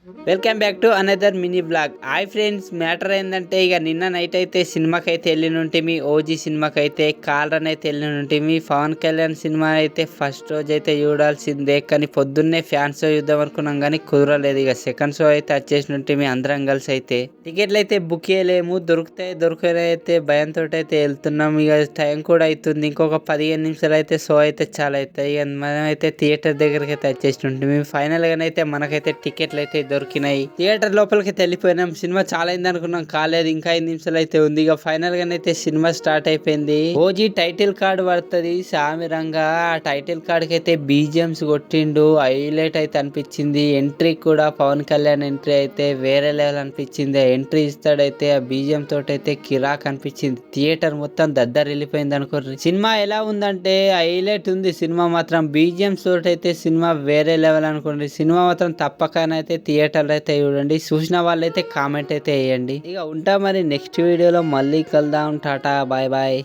Welcome back to another mini blog. Hi friends, matter ఏంటంటే ఇక నిన్న నైట్ అయితే సినిమాకి అయితే వెళ్ళినుంటే మీ ఓజీ సినిమాకి అయితే కాలర్ అయితే వెళ్ళినుంటే మీ పవన్ కళ్యాణ్ సినిమా అయితే ఫస్ట్ రోజు అయితే చూడాల్సిందే, కానీ పొద్దున్నే ఫ్యాన్స్ షో చూద్దాం అనుకున్నాం కానీ కుదరలేదు. ఇక సెకండ్ షో అయితే వచ్చేసినట్టు మీ అందరం కలిసి అయితే టికెట్లు అయితే బుక్ చేయలేము, దొరికే అయితే భయంతో అయితే వెళ్తున్నాం. ఇక టైం కూడా అవుతుంది, ఇంకొక 15 నిమిషాలు అయితే షో అయితే చాలా అవుతాయి. ఇక మనం అయితే థియేటర్ దగ్గరికి అయితే వచ్చేసినట్టు ఫైనల్ గానైతే మనకైతే టికెట్లు అయితే దొరికినాయి. థియేటర్ లోపలికి వెళ్ళిపోయినాం. సినిమా చాలా అయింది అనుకున్నాం, కాలేదు, ఇంకా 5 నిమిషాలు అయితే ఉంది. ఇక ఫైనల్ గానైతే సినిమా స్టార్ట్ అయిపోయింది. ఓజీ టైటిల్ కార్డ్ పడుతుంది సామిరంగా. ఆ టైటిల్ కార్డ్ కి అయితే బీజిఎంస్ కొట్టిండు, హైలైట్ అయితే అనిపించింది. ఎంట్రీ కూడా పవన్ కళ్యాణ్ ఎంట్రీ అయితే వేరే లెవెల్ అనిపించింది. ఎంట్రీ ఇస్తాడైతే ఆ బీజిఎం తోటి అయితే కిరాక్ అనిపించింది. థియేటర్ మొత్తం దద్దరు వెళ్ళిపోయింది అనుకోర్రి. సినిమా ఎలా ఉందంటే హైలైట్ ఉంది. సినిమా మాత్రం బీజిఎంస్ తోటి అయితే సినిమా వేరే లెవెల్ అనుకోండి. సినిమా మాత్రం తప్పకనైతే థియేటర్ అయితే చూడండి. చూసిన వాళ్ళైతే కామెంట్ అయితే వేయండి. ఇక ఉంటా మరి, నెక్స్ట్ వీడియోలో మళ్ళీ కలుద్దాం. Tata, bye bye.